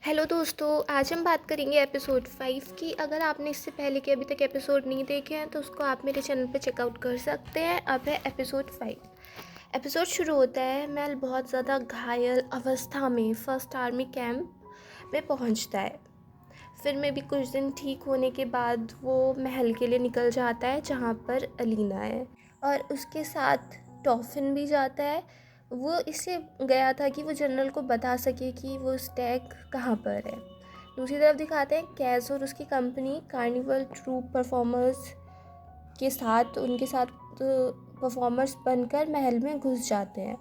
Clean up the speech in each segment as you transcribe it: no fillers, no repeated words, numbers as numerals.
Hello दोस्तों, आज हम बात करेंगे एपिसोड 5 की। अगर आपने इससे पहले के अभी तक एपिसोड नहीं देखे हैं तो उसको आप मेरे चैनल पे चेकआउट कर सकते हैं। अब है एपिसोड 5। एपिसोड शुरू होता है, मेल बहुत ज़्यादा घायल अवस्था में फर्स्ट आर्मी कैंप में पहुंचता है। फिर में भी कुछ दिन ठीक होने के बाद वो महल के लिए निकल जाता है जहाँ पर अलीना है, और उसके साथ टॉफिन भी जाता है। वो इसलिए गया था कि वो जनरल को बता सके कि वो स्टैग कहाँ पर है। दूसरी तरफ दिखाते हैं कैस और उसकी कंपनी कार्निवल ट्रूप परफॉर्मर्स के साथ उनके साथ परफॉर्मर्स बनकर महल में घुस जाते हैं।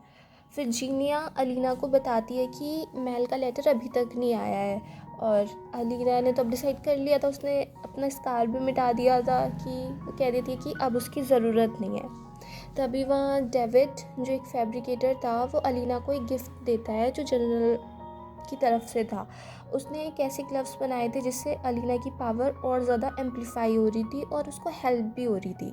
फिर जीनिया अलीना को बताती है कि महल का लेटर अभी तक नहीं आया है, और अलीना ने तो अब डिसाइड कर लिया था, उसने अपना स्कार भी मिटा दिया था कि वो कह देती है कि अब उसकी ज़रूरत नहीं है। तभी वहाँ डेविड जो एक फैब्रिकेटर था वो अलीना को एक गिफ्ट देता है जो जनरल की तरफ से था। उसने एक ऐसे ग्लव्स बनाए थे जिससे अलीना की पावर और ज़्यादा एम्पलीफाई हो रही थी और उसको हेल्प भी हो रही थी।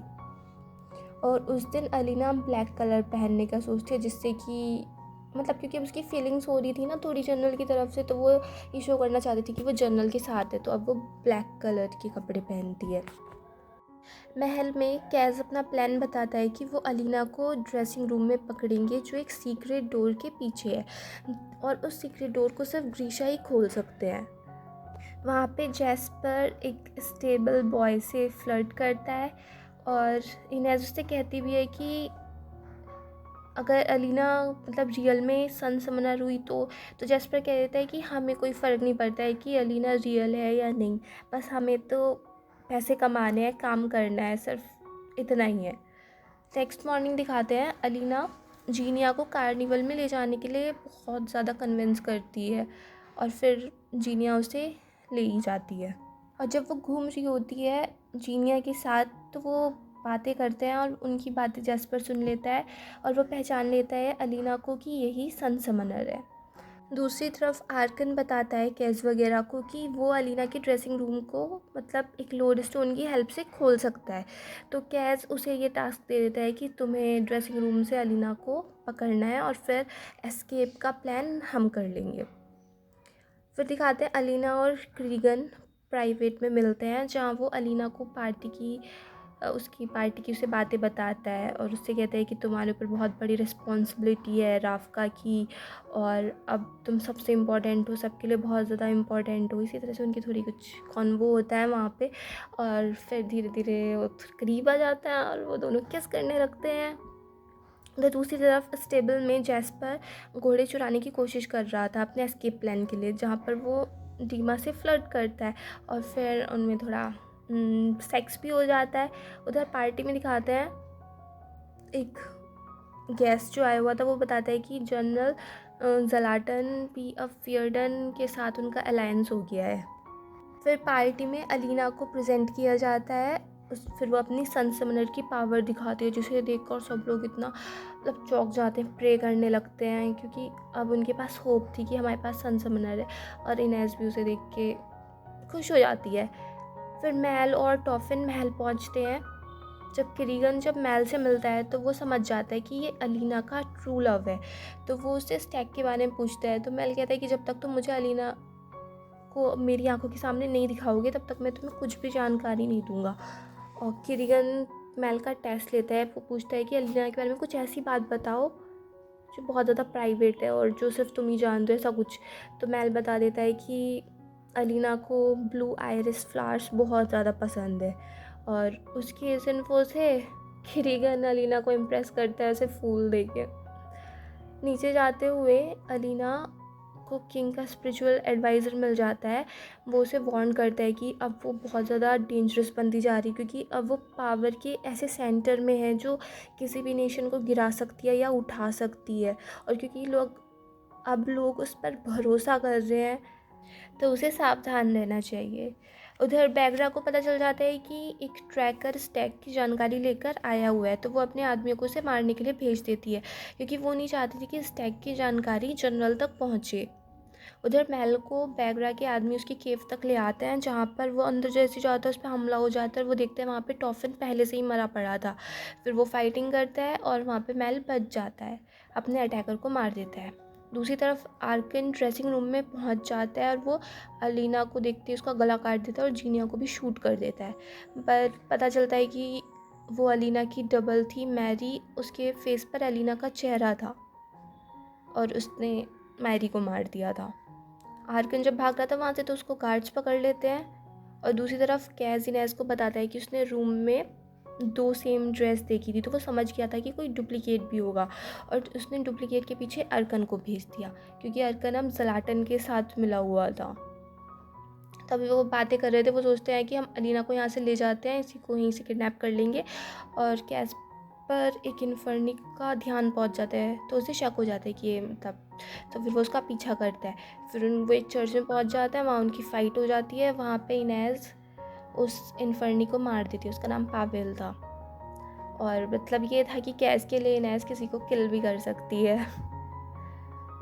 और उस दिन अलीना ब्लैक कलर पहनने का सोचती है, जिससे कि मतलब क्योंकि अब उसकी फीलिंग्स हो रही थी ना थोड़ी जनरल की तरफ से, तो वो ये शो करना चाहती थी कि वो जनरल के साथ है, तो अब वो ब्लैक कलर के कपड़े पहनती है। महल में कैज़ अपना प्लान बताता है कि वो अलीना को ड्रेसिंग रूम में पकड़ेंगे जो एक सीक्रेट डोर के पीछे है, और उस सीक्रेट डोर को सिर्फ ग्रीशा ही खोल सकते हैं। वहाँ पे जैस्पर एक स्टेबल बॉय से फ्लर्ट करता है, और इनेज़ उससे कहती भी है कि अगर अलीना मतलब रियल में सन समनर हुई तो जैस्पर कह देता है कि हमें कोई फ़र्क नहीं पड़ता है कि अलीना रियल है या नहीं, बस हमें तो पैसे कमाने हैं, काम करना है, सिर्फ इतना ही है। नेक्स्ट मॉर्निंग दिखाते हैं अलीना जीनिया को कार्निवल में ले जाने के लिए बहुत ज़्यादा कन्विंस करती है, और फिर जीनिया उसे ले ही जाती है। और जब वो घूम रही होती है जीनिया के साथ तो वो बातें करते हैं, और उनकी बातें जैस्पर सुन लेता है, और वो पहचान लेता है अलीना को कि यही सन समनर है। दूसरी तरफ आर्कन बताता है कैज़ वगैरह को कि वो अलीना के ड्रेसिंग रूम को मतलब एक लोड स्टोन की हेल्प से खोल सकता है। तो कैज़ उसे ये टास्क दे देता है कि तुम्हें ड्रेसिंग रूम से अलीना को पकड़ना है, और फिर एस्केप का प्लान हम कर लेंगे। फिर दिखाते हैं अलीना और क्रीगन प्राइवेट में मिलते हैं, जहाँ वो अलीना को उसकी पार्टी की उसे बातें बताता है, और उससे कहता है कि तुम्हारे ऊपर बहुत बड़ी रिस्पॉन्सिबिलिटी है राफ्का की, और अब तुम सबसे इम्पोर्टेंट हो, सबके लिए बहुत ज़्यादा इम्पोर्टेंट हो। इसी तरह से उनकी थोड़ी कुछ कॉन्वो होता है वहाँ पे, और फिर धीरे धीरे वो करीब आ जाता है और वो दोनों किस करने लगते हैं। उधर दूसरी तरफ स्टेबल में जैस्पर घोड़े चुराने की कोशिश कर रहा था अपने एस्केप प्लान के लिए, जहाँ पर वो डीमा से फ्लर्ट करता है, और फिर उनमें थोड़ा सेक्स भी हो जाता है। उधर पार्टी में दिखाते हैं एक गेस्ट जो आया हुआ था वो बताता है कि जनरल जलाटन पी फियर्डन के साथ उनका अलायंस हो गया है। फिर पार्टी में अलीना को प्रेजेंट किया जाता है। फिर वो अपनी सन समनर की पावर दिखाती है, जिसे देखकर सब लोग इतना मतलब चौंक जाते हैं, प्रे करने लगते हैं, क्योंकि अब उनके पास होप थी कि हमारे पास सन समनर है, और इनेज़ भी उसे देख के खुश हो जाती है। फिर मैल और टॉफिन महल पहुंचते हैं। जब मैल से मिलता है तो वो समझ जाता है कि ये अलीना का ट्रू लव है, तो वो उससे स्टैग के बारे में पूछता है। तो मैल कहता है कि जब तक तुम मुझे अलीना को मेरी आंखों के सामने नहीं दिखाओगे तब तक मैं तुम्हें कुछ भी जानकारी नहीं दूंगा। और किरिगन मैल का टेस्ट लेता है, वो पूछता है कि अलीना के बारे में कुछ ऐसी बात बताओ जो बहुत ज़्यादा प्राइवेट है और जो सिर्फ तुम ही जानते हो, ऐसा कुछ। तो मैल बता देता है कि अलीना को ब्लू आइरिस फ्लावर्स बहुत ज़्यादा पसंद है, और उसकी इस इन्फो से किरिगन अलीना को इम्प्रेस करता है उसे फूल देके। नीचे जाते हुए अलीना को किंग का स्पिरिचुअल एडवाइज़र मिल जाता है। वो उसे वार्न करता है कि अब वो बहुत ज़्यादा डेंजरस बनती जा रही, क्योंकि अब वो पावर के ऐसे सेंटर में है जो किसी भी नेशन को गिरा सकती है या उठा सकती है, और क्योंकि लोग उस पर भरोसा कर रहे हैं तो उसे सावधान रहना चाहिए। उधर बैगरा को पता चल जाता है कि एक ट्रैकर स्टैग की जानकारी लेकर आया हुआ है, तो वो अपने आदमियों को उसे मारने के लिए भेज देती है, क्योंकि वो नहीं चाहती थी कि स्टैग की जानकारी जनरल तक पहुंचे। उधर महल को बैगरा के आदमी उसकी केव तक ले आते हैं, जहाँ पर वो अंदर जैसे जाता है उस पर हमला हो जाता है, और वो देखते हैं वहाँ पे टॉफिन पहले से ही मरा पड़ा था। फिर वो फाइटिंग करता है और वहाँ पे महल बच जाता है, अपने अटैकर को मार देता है। दूसरी तरफ आर्कन ड्रेसिंग रूम में पहुंच जाता है और वो अलीना को देखते ही उसका गला काट देता है और जीनिया को भी शूट कर देता है। पर पता चलता है कि वो अलीना की डबल थी मैरी, उसके फेस पर अलीना का चेहरा था और उसने मैरी को मार दिया था। आर्कन जब भाग रहा था वहाँ से तो उसको गार्ड्स पकड़ लेते हैं और दूसरी तरफ कैज इनेस को बताता है कि उसने रूम में 2 सेम ड्रेस देखी थी, तो वो समझ गया था कि कोई डुप्लीकेट भी होगा और उसने डुप्लीकेट के पीछे अर्कन को भेज दिया क्योंकि अर्कन अब ज़लाटन के साथ मिला हुआ था। तभी वो बातें कर रहे थे, वो सोचते हैं कि हम अलीना को यहाँ से ले जाते हैं, इसी को यहीं से किडनैप कर लेंगे। और कैस पर एक इन्फर्निक का ध्यान पहुँच जाता है तो उसे शक हो जाता है कि ये मतलब, तो फिर वो उसका पीछा करता है। फिर वो एक चर्च में पहुँच जाता है, वहाँ उनकी फ़ाइट हो जाती है। वहाँ पे इनेज़ उस इन्फर्नी को मार देती है, उसका नाम पावेल था। और मतलब ये था कि कैस के लिए इनेज़ किसी को किल भी कर सकती है।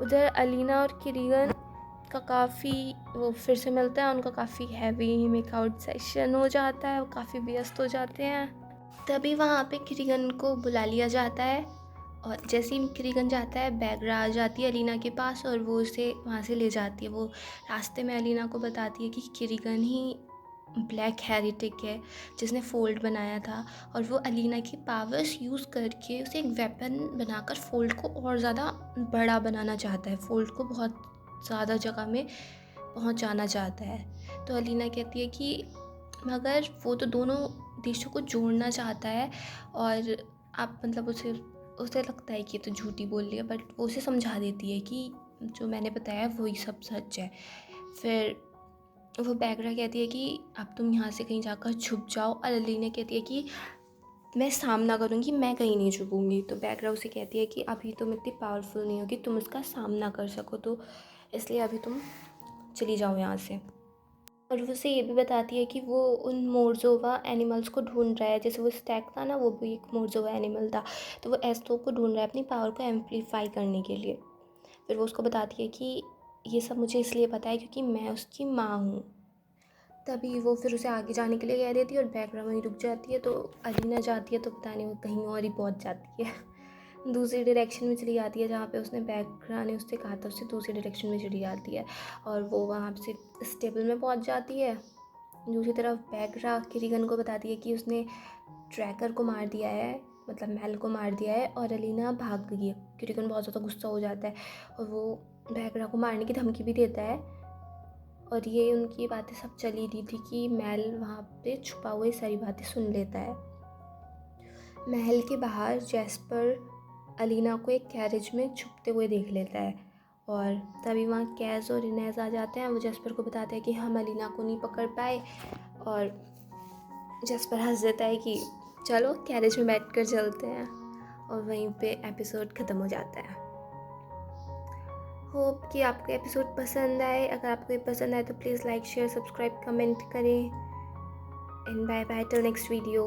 उधर अलीना और किरीगन का काफ़ी वो फिर से मिलता है, उनका काफ़ी हैवी मेकआउट सेशन हो जाता है, वो काफ़ी व्यस्त हो जाते हैं। तभी वहाँ पे किरीगन को बुला लिया जाता है और जैसे ही किरीगन जाता है बैगरा आ जाती है अलीना के पास और वो उसे वहाँ से ले जाती है। वो रास्ते में अलीना को बताती है कि किरीगन ही ब्लैक हेरिटिक है जिसने फोल्ड बनाया था और वो अलीना की पावर्स यूज़ करके उसे एक वेपन बनाकर फोल्ड को और ज़्यादा बड़ा बनाना चाहता है, फोल्ड को बहुत ज़्यादा जगह में पहुंचाना चाहता है। तो अलीना कहती है कि मगर वो तो दोनों देशों को जोड़ना चाहता है और आप मतलब उसे उसे लगता है कि ये तो झूठी बोल रही है, बट वो उसे समझा देती है कि जो मैंने बताया वही सब सच है। फिर वो बैगरा कहती है कि अब तुम यहाँ से कहीं जाकर छुप जाओ और अलीना कहती है कि मैं सामना करूँगी, मैं कहीं नहीं छुपूंगी। तो बैगरा उसे कहती है कि अभी तुम इतनी पावरफुल नहीं होगी तुम उसका सामना कर सको, तो इसलिए अभी तुम चली जाओ यहाँ से। और वो उसे ये भी बताती है कि वो उन मोरजोवा एनिमल्स को ढूंढ रहा है, जैसे वो स्टैग था ना, वो भी एक मोरजोवा एनिमल था, तो वो एस्तो को ढूंढ रहा है अपनी पावर को एम्पलीफाई करने के लिए। फिर वो उसको बताती है कि ये सब मुझे इसलिए पता है क्योंकि मैं उसकी माँ हूँ। तभी वो फिर उसे आगे जाने के लिए कह देती है और बैकग्राउंड वहीं रुक जाती है। तो अलीना जाती है तो पता नहीं वो कहीं और ही पहुँच जाती है, दूसरी डायरेक्शन में चली जाती है, जहाँ पे उसने बैकग्राउंड ने उससे कहा था उससे दूसरी डायरेक्शन में चली जाती है और वो वहाँ से स्टेबल में पहुँच जाती है। दूसरी तरफ बैगरा किरीगन को बताती है कि उसने ट्रैकर को मार दिया है, मतलब मैल को मार दिया है और अलीना भाग गई है। किरीगन बहुत ज़्यादा गुस्सा हो जाता है और वो बैगरा को मारने की धमकी भी देता है। और ये उनकी बातें सब चली रही थी कि मैल वहाँ पे छुपा हुए सारी बातें सुन लेता है। महल के बाहर जैस्पर अलीना को एक कैरेज में छुपते हुए देख लेता है और तभी वहाँ कैज़ और इनेज़ आ जाते हैं। वो जैस्पर को बताते हैं कि हम अलीना को नहीं पकड़ पाए और जैस्पर हंस देता है कि चलो कैरेज में बैठकर चलते हैं और वहीं पे एपिसोड ख़त्म हो जाता है। होप कि आपको एपिसोड पसंद आए। अगर आपको ये पसंद आए तो please like share subscribe comment करें and bye bye till next video.